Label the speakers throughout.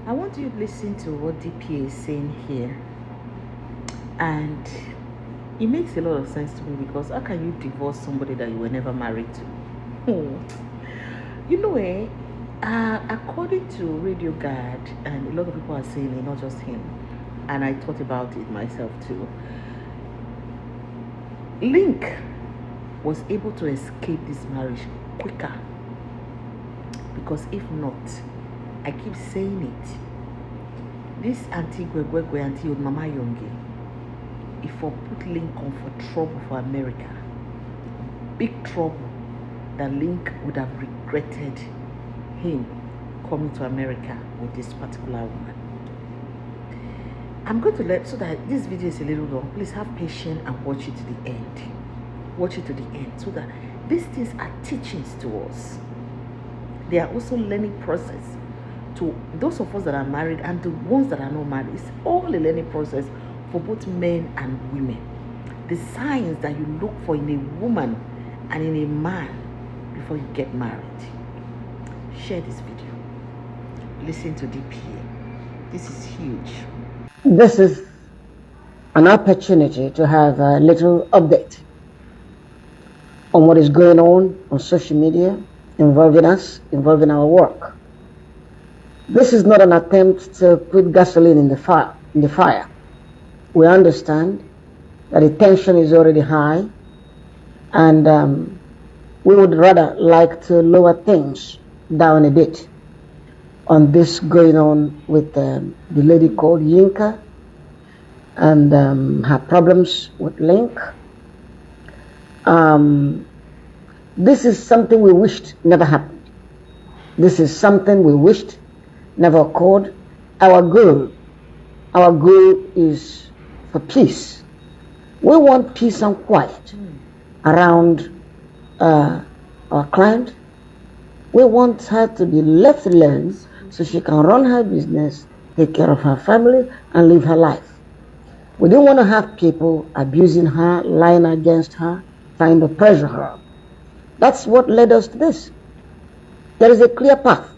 Speaker 1: I want you to listen to what DPA is saying here, and it makes a lot of sense to me because how can you divorce somebody that you were never married to? You know, according to Radio Guard, and a lot of people are saying it, not just him, and I thought about it myself too. Link was able to escape this marriage quicker because if not, I keep saying it, this auntie Gwegwegwe, auntie old Mama Yonge, if for put Link on for trouble for America, big trouble, that Link would have regretted him coming to America with this particular woman. I'm going to let, so that this video is a little long, please have patience and watch it to the end. Watch it to the end so that these things are teachings to us. They are also learning process to those of us that are married and the ones that are not married. It's all a learning process for both men and women. The signs that you look for in a woman and in a man before you get married. Share this video. Listen to DPA. This is huge.
Speaker 2: This is an opportunity to have a little update on what is going on social media, involving us, involving our work. This is not an attempt to put gasoline in the fire. We understand that the tension is already high, and we would rather like to lower things down a bit on this going on with the lady called Yinka and her problems with Link. This is something we wished never happened. This is something we wished never occurred. Our goal is for peace. We want peace and quiet around our client. We want her to be left alone so she can run her business, take care of her family, and live her life. We don't want to have people abusing her, lying against her, trying to pressure her. That's what led us to this. There is a clear path,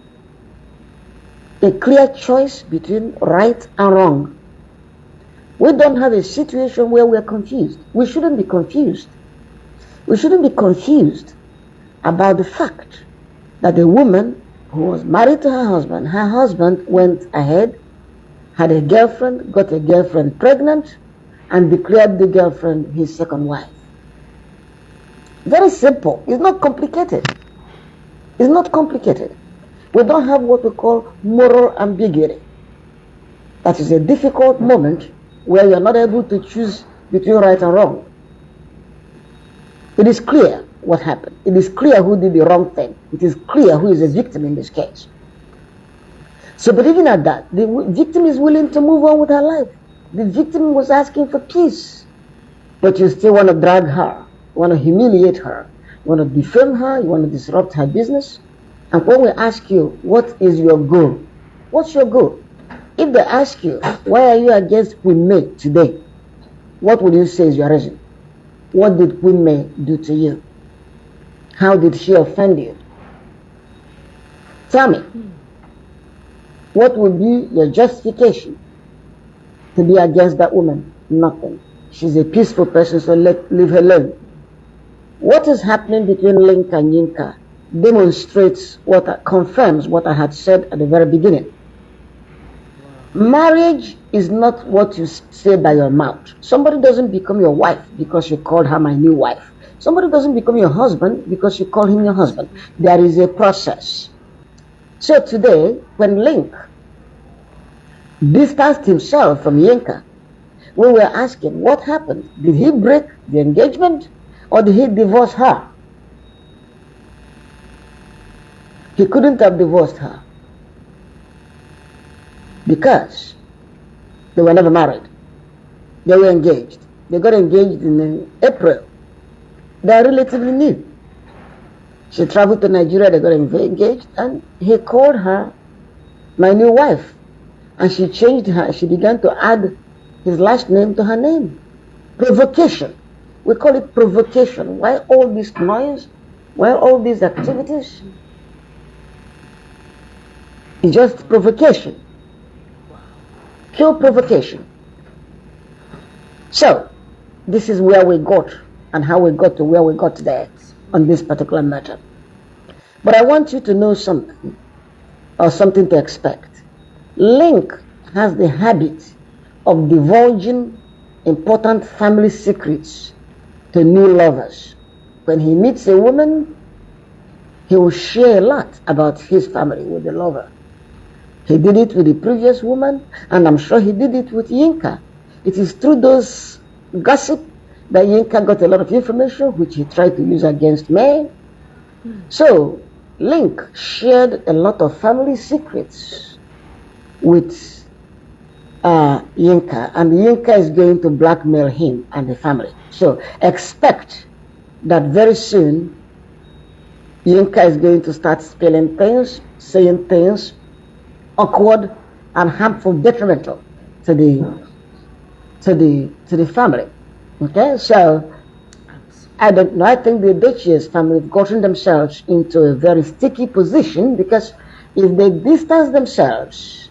Speaker 2: a clear choice between right and wrong. We don't have a situation where we're confused. We shouldn't be confused. We shouldn't be confused about the fact that a woman who was married to her husband went ahead, had a girlfriend, got a girlfriend pregnant, and declared the girlfriend his second wife. Very simple. It's not complicated. It's not complicated. We don't have what we call moral ambiguity. That is a difficult moment where you're not able to choose between right and wrong. It is clear what happened. It is clear who did the wrong thing. It is clear who is a victim in this case. So, but even at that, the victim is willing to move on with her life. The victim was asking for peace. But you still want to drag her, you want to humiliate her, you want to defame her, you want to disrupt her business. And when we ask you, what is your goal? What's your goal? If they ask you, why are you against Queen May today? What would you say is your reason? What did Queen May do to you? How did she offend you? Tell me, what would be your justification to be against that woman? Nothing. She's a peaceful person, so leave her alone. What is happening between Link and Yinka demonstrates confirms what I had said at the very beginning. Marriage is not what you say by your mouth. Somebody doesn't become your wife because you called her my new wife. Somebody doesn't become your husband because you call him your husband. There is a process. So today, when Link distanced himself from Yinka, we were asking, what happened? Did he break the engagement or did he divorce her? He couldn't have divorced her because they were never married. They were engaged. They got engaged in April. They are relatively new. She traveled to Nigeria, they got engaged, and he called her my new wife. And she changed her, she began to add his last name to her name. Provocation. We call it provocation. Why all this noise? Why all these activities? It's just provocation. pure provocation. So, this is where we got and how we got to where we got there on this particular matter. But I want you to know something, or something to expect. Link has the habit of divulging important family secrets to new lovers. When he meets a woman, he will share a lot about his family with the lover. He did it with the previous woman, and I'm sure he did it with Yinka. It is through those gossip that Yinka got a lot of information which he tried to use against me. So, Link shared a lot of family secrets with Yinka, and Yinka is going to blackmail him and the family. So, expect that very soon Yinka is going to start spilling things, saying things awkward and harmful, detrimental to the family. Okay, so I don't know. I think the Edochie's family have gotten themselves into a very sticky position, because if they distance themselves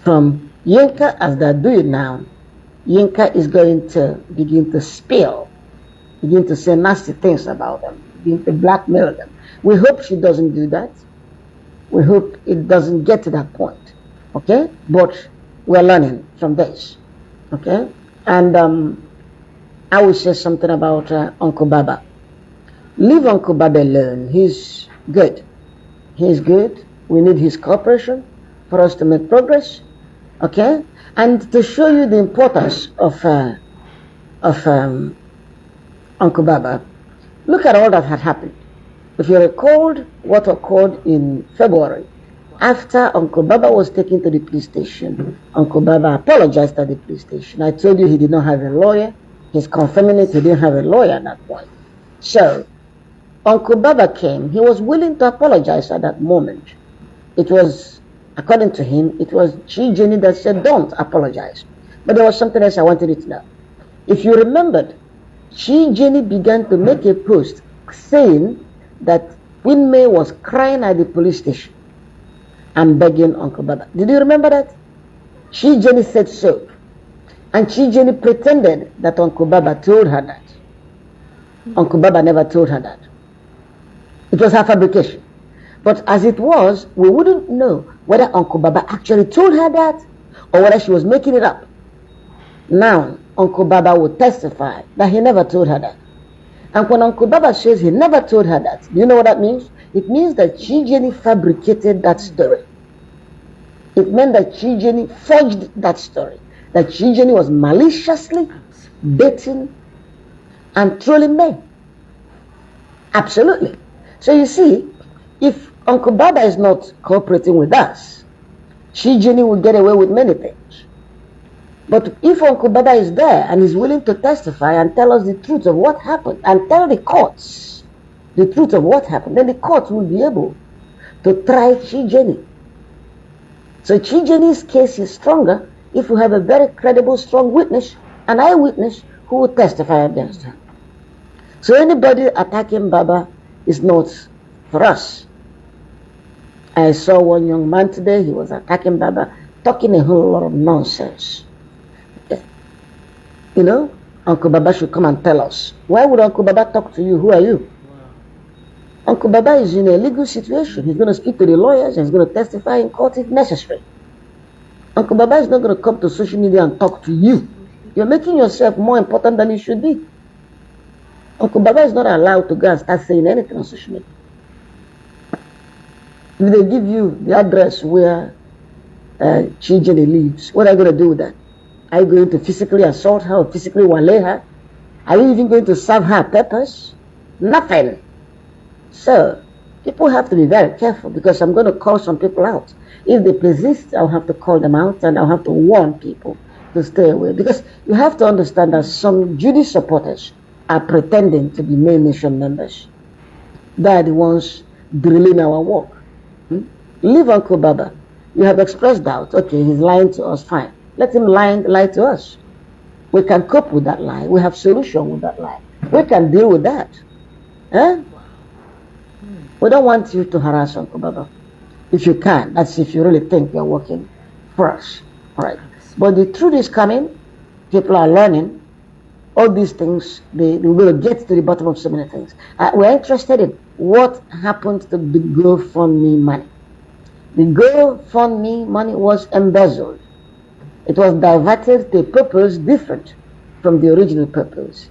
Speaker 2: from Yinka as they're doing now, Yinka is going to begin to spill, begin to say nasty things about them, begin to blackmail them. We hope she doesn't do that. We hope it doesn't get to that point. Okay? But we're learning from this. Okay? And I will say something about Uncle Baba. Leave Uncle Baba alone. He's good. He's good. We need his cooperation for us to make progress. Okay? And to show you the importance of Uncle Baba, look at all that had happened. If you recall what occurred in February, after Uncle Baba was taken to the police station, Uncle Baba apologized at the police station. I told you he did not have a lawyer. He's confirming it, he didn't have a lawyer at that point. So, Uncle Baba came. He was willing to apologize at that moment. It was, according to him, it was Chi Jenny that said, don't apologize. But there was something else I wanted you to know. If you remembered, Chi Jenny began to make a post saying that Queen May was crying at the police station and begging Uncle Baba. Did you remember that? Chi Jenny said so. And Chi Jenny pretended that Uncle Baba told her that. Uncle Baba never told her that. It was her fabrication. But as it was, we wouldn't know whether Uncle Baba actually told her that or whether she was making it up. Now, Uncle Baba would testify that he never told her that. And when Uncle Baba says he never told her that, do you know what that means? It means that Chi Jenny fabricated that story. It meant that Chi Jenny forged that story. That Chi Jenny was maliciously baiting and trolling men. Absolutely. So you see, if Uncle Baba is not cooperating with us, Chi Jenny will get away with many things. But if Uncle Baba is there and is willing to testify and tell us the truth of what happened and tell the courts the truth of what happened, then the courts will be able to try Chi Jenny. So Chi Jenny's case is stronger if we have a very credible, strong witness, an eyewitness who will testify against her. So anybody attacking Baba is not for us. I saw one young man today, he was attacking Baba, talking a whole lot of nonsense. You know, Uncle Baba should come and tell us. Why would Uncle Baba talk to you? Who are you?
Speaker 1: Wow.
Speaker 2: Uncle Baba is in a legal situation. He's going to speak to the lawyers and he's going to testify in court if necessary. Uncle Baba is not going to come to social media and talk to you. You're making yourself more important than you should be. Uncle Baba is not allowed to go and start saying anything on social media. If they give you the address where Chi Jenny lives, what are you going to do with that? Are you going to physically assault her or physically waylay her? Are you even going to serve her peppers? Nothing. So, people have to be very careful, because I'm going to call some people out. If they persist, I'll have to call them out and I'll have to warn people to stay away. Because you have to understand that some Judy supporters are pretending to be Main Nation members. They are the ones drilling our work. Leave Uncle Baba. You have expressed doubt. Okay, he's lying to us, fine. Let him lie to us. We can cope with that lie. We have solution with that lie. We can deal with that. Eh? We don't want you to harass Uncle Baba. If you can, that's if you really think you're working for us. All right. But the truth is coming. People are learning all these things. They will get to the bottom of so many things. We're interested in what happened to the GoFundMe money. The GoFundMe money was embezzled. It was diverted to a purpose different from the original purpose.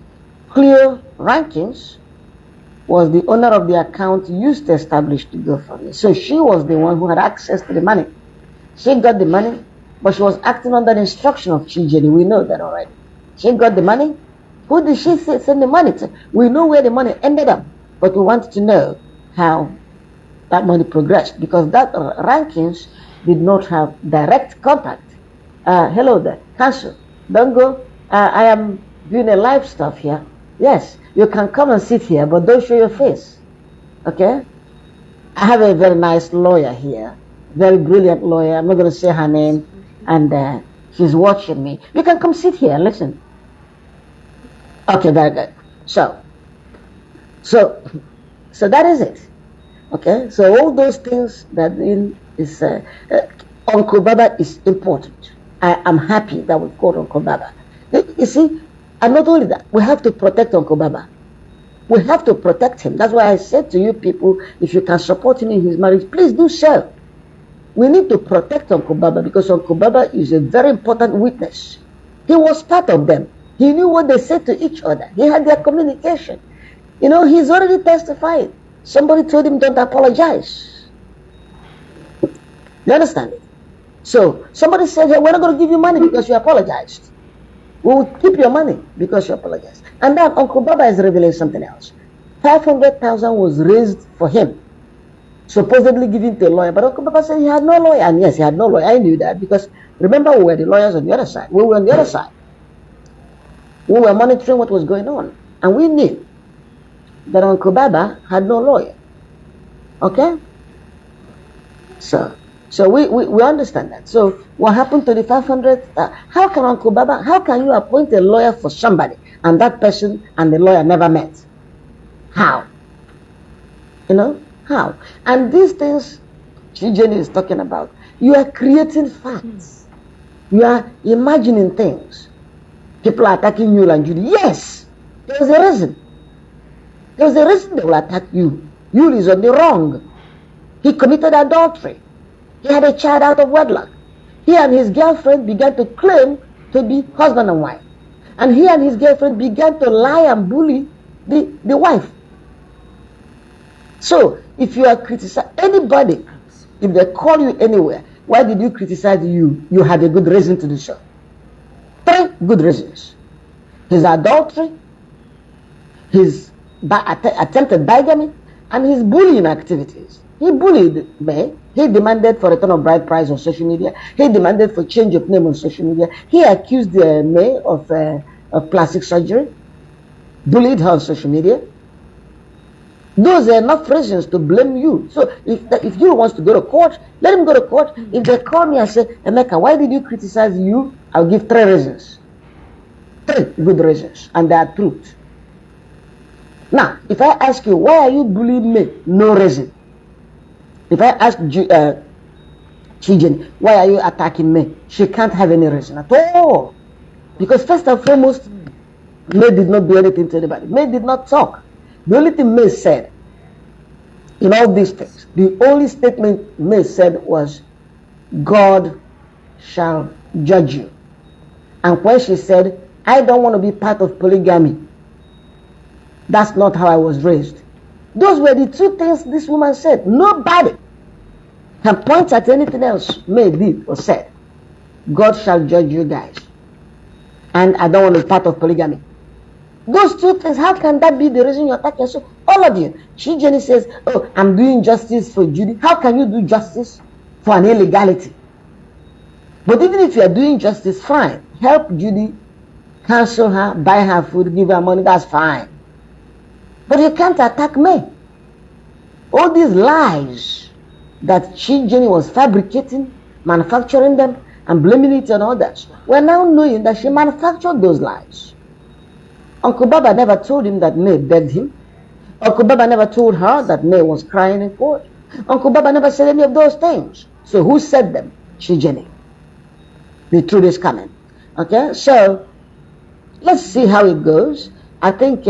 Speaker 2: Cleo Rankins was the owner of the account used to establish the GoFundMe. So she was the one who had access to the money. She got the money, but she was acting under the instruction of Chijeni. We know that already. She got the money. Who did she send the money to? We know where the money ended up, but we want to know how that money progressed, because that Rankins did not have direct contact. Hello there, cancel. Don't go. I am doing a live stuff here. Yes, you can come and sit here, but don't show your face. Okay? I have a very nice lawyer here, very brilliant lawyer. I'm not going to say her name, and she's watching me. You can come sit here and listen. Okay, very good. So that is it. Okay, so all those things that is Uncle Baba is important. I am happy that we've got Uncle Baba. You see, and not only that, we have to protect Uncle Baba. We have to protect him. That's why I said to you people, if you can support him in his marriage, please do so. We need to protect Uncle Baba, because Uncle Baba is a very important witness. He was part of them. He knew what they said to each other. He had their communication. You know, he's already testified. Somebody told him, don't apologize. You understand it? So somebody said, hey, we're not going to give you money because you apologized. We will keep your money because you apologized. And then Uncle Baba is revealing something else. 500,000 was raised for him, supposedly given to a lawyer. But Uncle Baba said he had no lawyer. And yes, he had no lawyer. I knew that, because remember, we were the lawyers on the other side. We were on the other side. We were monitoring what was going on. And we knew that Uncle Baba had no lawyer. Okay? So we understand that. So what happened to the 500? How can Uncle Baba, how can you appoint a lawyer for somebody and that person and the lawyer never met? How? You know? How? And these things Chijeni is talking about, you are creating facts. You are imagining things. People are attacking you and Judy. Yes! There is a reason. There is a reason they will attack you. You is on the wrong. He committed adultery. He had a child out of wedlock. He and his girlfriend began to claim to be husband and wife. And he and his girlfriend began to lie and bully the wife. So, if you are criticizing anybody, if they call you anywhere, why did you criticize you? You had a good reason to do so. 3 good reasons. His adultery, his attempted bigamy, and his bullying activities. He bullied May. He demanded for return of bride price on social media. He demanded for change of name on social media. He accused May of plastic surgery. Bullied her on social media. Those are enough reasons to blame you. So if you wants to go to court, let him go to court. If they call me and say, Emeka, why did you criticize you? I'll give 3 reasons. 3 good reasons. And they are truth. Now, if I ask you, why are you bullying me? No reason. If I ask Chijeni, why are you attacking me? She can't have any reason at all. Because first and foremost, May did not do anything to anybody. May did not talk. The only thing May said in all these things, the only statement May said was, God shall judge you. And when she said, I don't want to be part of polygamy, that's not how I was raised. Those were the 2 things this woman said. Nobody can point at anything else May did or said. God shall judge you guys. And I don't want to be part of polygamy. Those 2 things, how can that be the reason you attack yourself? All of you. Chijeni says, oh, I'm doing justice for Judy. How can you do justice for an illegality? But even if you are doing justice, fine. Help Judy, cancel her, buy her food, give her money, that's fine. But you can't attack me. All these lies that Chijeni was fabricating, manufacturing them, and blaming it on others, we're now knowing that she manufactured those lies. Uncle Baba never told him that May begged him. Uncle Baba never told her that May was crying in court. Uncle Baba never said any of those things. So who said them? Chijeni. The truth is coming. Okay, so let's see how it goes. I think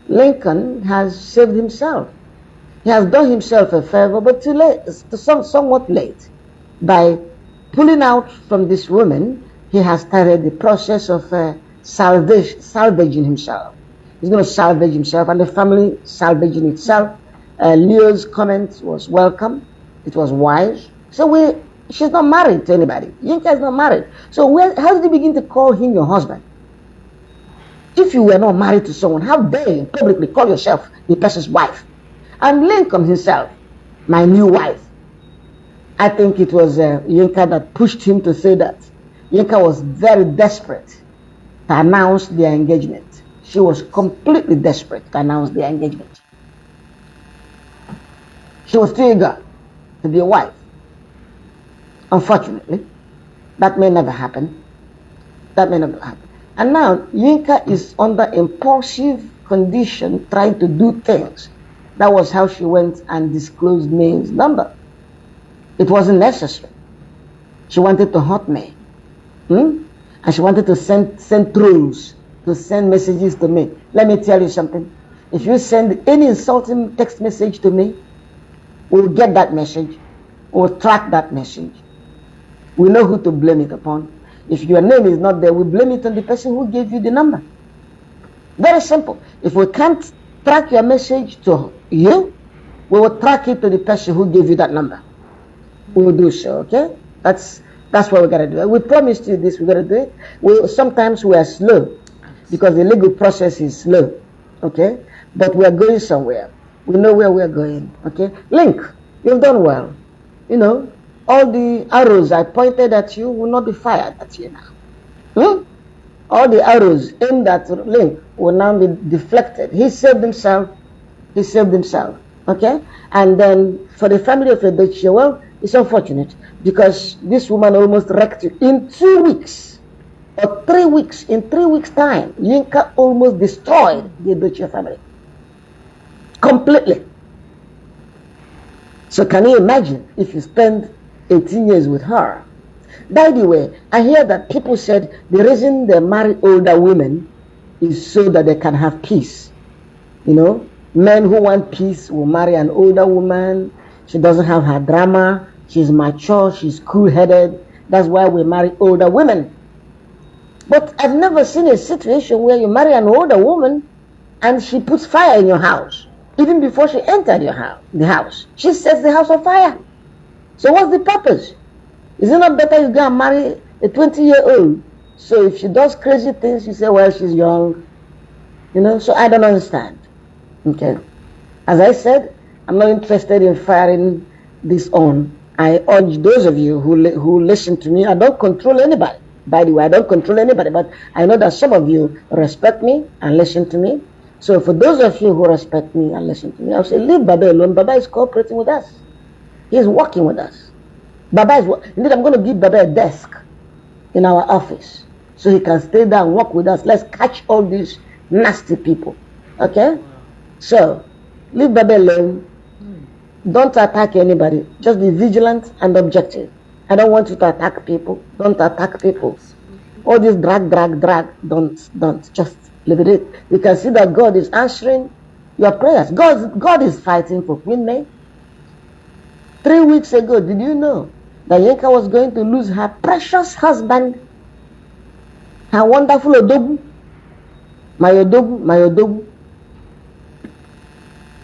Speaker 2: Lincoln has saved himself. He has done himself a favor, but too late, somewhat late. By pulling out from this woman, he has started the process of salvaging himself. He's going to salvage himself and the family salvaging itself. Leo's comment was welcome. It was wise. So she's not married to anybody. Yinka is not married. So how did you begin to call him your husband? If you were not married to someone, how dare you publicly call yourself the person's wife? And Lincoln himself, my new wife. I think it was Yinka that pushed him to say that. Yinka was very desperate to announce their engagement. She was completely desperate to announce their engagement. She was too eager to be a wife. Unfortunately, that may never happen. That may never happen. And now Yinka is under impulsive condition trying to do things. That was how she went and disclosed May's number. It wasn't necessary. She wanted to hurt me. And she wanted to send trolls to send messages to me. Let me tell you something. If you send any insulting text message to me, we'll get that message. We'll track that message. We know who to blame it upon. If your name is not there, we blame it on the person who gave you the number. Very simple. If we can't track your message to you, we will track it to the person who gave you that number. We will do so, okay? That's what we gotta do. We promised you this, we gotta do it. Sometimes we are slow because the legal process is slow, okay? But we are going somewhere. We know where we are going, okay? Link, you've done well. You know, all the arrows I pointed at you will not be fired at you now. All the arrows aimed at Link will now be deflected. He saved himself. He saved himself. Okay? And then for the family of Edochie, well, it's unfortunate because this woman almost wrecked you. In 2 weeks or 3 weeks, in 3 weeks' time, Yinka almost destroyed the Edochie family. Completely. So can you imagine if you spend 18 years with her? By the way, I hear that people said the reason they marry older women is so that they can have peace. You know, men who want peace will marry an older woman. She doesn't have her drama. She's mature. She's cool-headed. That's why we marry older women. But I've never seen a situation where you marry an older woman and she puts fire in your house. Even before she entered the house. She sets the house on fire. So what's the purpose? Is it not better you go and marry a 20-year-old? So if she does crazy things, you say, well, she's young. You know, so I don't understand. Okay. As I said, I'm not interested in firing this on. I urge those of you who listen to me, I don't control anybody. By the way, I don't control anybody, but I know that some of you respect me and listen to me. So for those of you who respect me and listen to me, I'll say, leave Baba alone. Baba is cooperating with us. He's working with us. Indeed, I'm going to give Baba a desk in our office so he can stay there and work with us. Let's catch all these nasty people. Okay? So, leave Baba alone. Don't attack anybody. Just be vigilant and objective. I don't want you to attack people. Don't attack people. All this drag. Don't. Just leave it. You can see that God is answering your prayers. God is fighting for Queen May. 3 weeks ago, did you know that Yinka was going to lose her precious husband, her wonderful Odogu? My Odogu.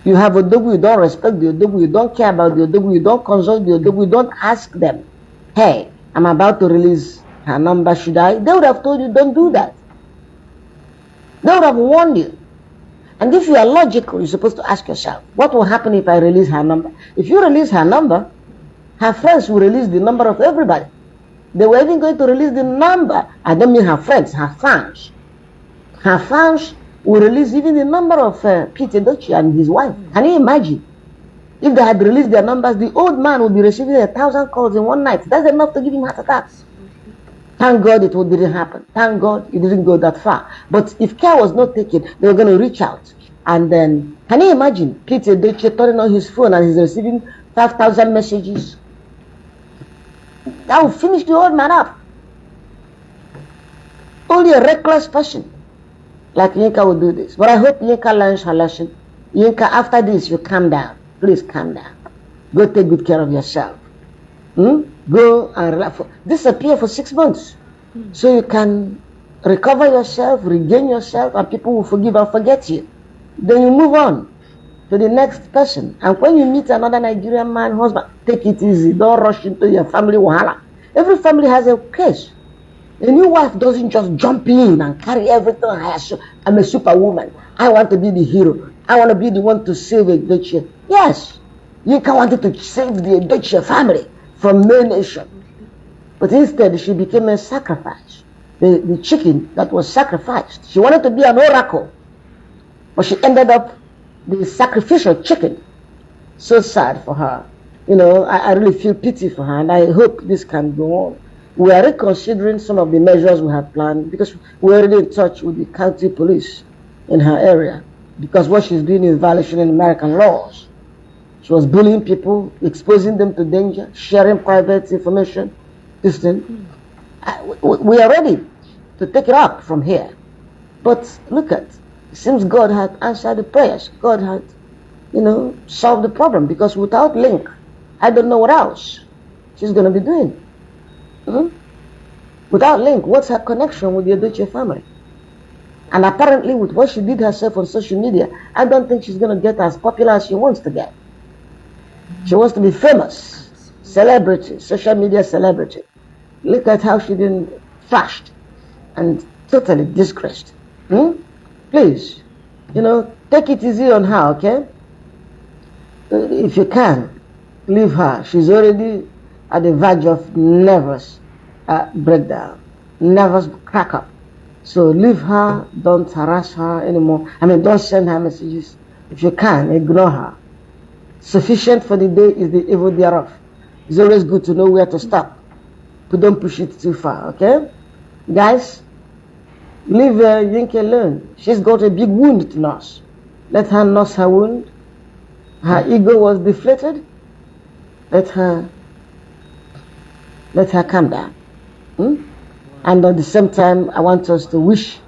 Speaker 2: You have Odogu, you don't respect the Odogu, you don't care about the Odogu, you don't consult the Odogu, you don't ask them, hey, I'm about to release her number, should I? They would have told you, don't do that. They would have warned you. And if you are logical, you're supposed to ask yourself, what will happen if I release her number? If you release her number, her friends will release the number of everybody. They were even going to release the number. I don't mean her friends, her fans. Her fans will release even the number of Pete Edochie and his wife. Can you imagine? If they had released their numbers, the old man would be receiving 1,000 calls in one night. That's enough to give him heart attacks. Thank God didn't happen. Thank God it didn't go that far. But if care was not taken, they were going to reach out. And then, can you imagine Peter Edochie turning on his phone and he's receiving 5,000 messages? That will finish the old man up. Only a reckless person like Yinka will do this. But I hope Yinka learns her lesson. Yinka, after this, you calm down. Please calm down. Go take good care of yourself. Go and relax. Disappear for 6 months. So you can recover yourself, regain yourself, and people will forgive and forget you. Then you move on to the next person. And when you meet another Nigerian man, husband, take it easy. Don't rush into your family wahala. Every family has a case. A new wife doesn't just jump in and carry everything. I'm a superwoman. I want to be the hero. I want to be the one to save Edochie. Yes, Yinka wanted to save the Edochie family from male nation. But instead, she became a sacrifice. The chicken that was sacrificed. She wanted to be an oracle. But she ended up the sacrificial chicken. So sad for her. You know, I really feel pity for her, and I hope this can go on. We are reconsidering some of the measures we had planned because we're already in touch with the county police in her area, because what she's doing is violation of American laws. She was bullying people, exposing them to danger, sharing private information. This thing. We are ready to take it up from here. But look at, it seems God had answered the prayers. God had, solved the problem, because without Link, I don't know what else she's going to be doing. Without Link, what's her connection with the Edochie family? And apparently with what she did herself on social media, I don't think she's going to get as popular as she wants to get. She wants to be famous, celebrity, social media celebrity. Look at how she been flashed and totally disgraced. Please, take it easy on her, okay? If you can, leave her. She's already at the verge of nervous breakdown, nervous crack up. So leave her, don't harass her anymore. Don't send her messages. If you can, ignore her. Sufficient for the day is the evil thereof. It's always good to know where to stop, but don't push it too far, okay? Guys, leave Yinka alone. She's got a big wound to nurse. Let her nurse her wound. Her ego was deflated. Let her calm down. And at the same time, I want us to wish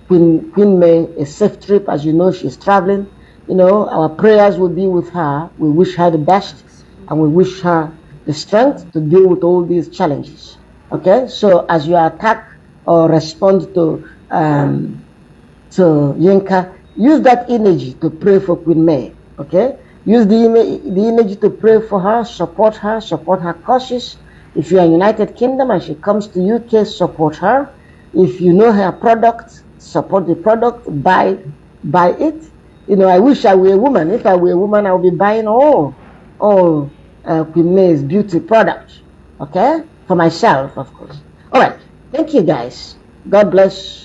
Speaker 2: Queen May a safe trip. As you know, she's traveling. Our prayers will be with her. We wish her the best, and we wish her the strength to deal with all these challenges. Okay? So as you attack or respond to Yinka, use that energy to pray for Queen May. Okay? Use the energy to pray for her, support her causes. If you are in United Kingdom and she comes to UK, support her. If you know her product, support the product, buy it. I wish I were a woman. If I were a woman, I would be buying all Queen May's beauty products. Okay? For myself, of course. All right. Thank you, guys. God bless.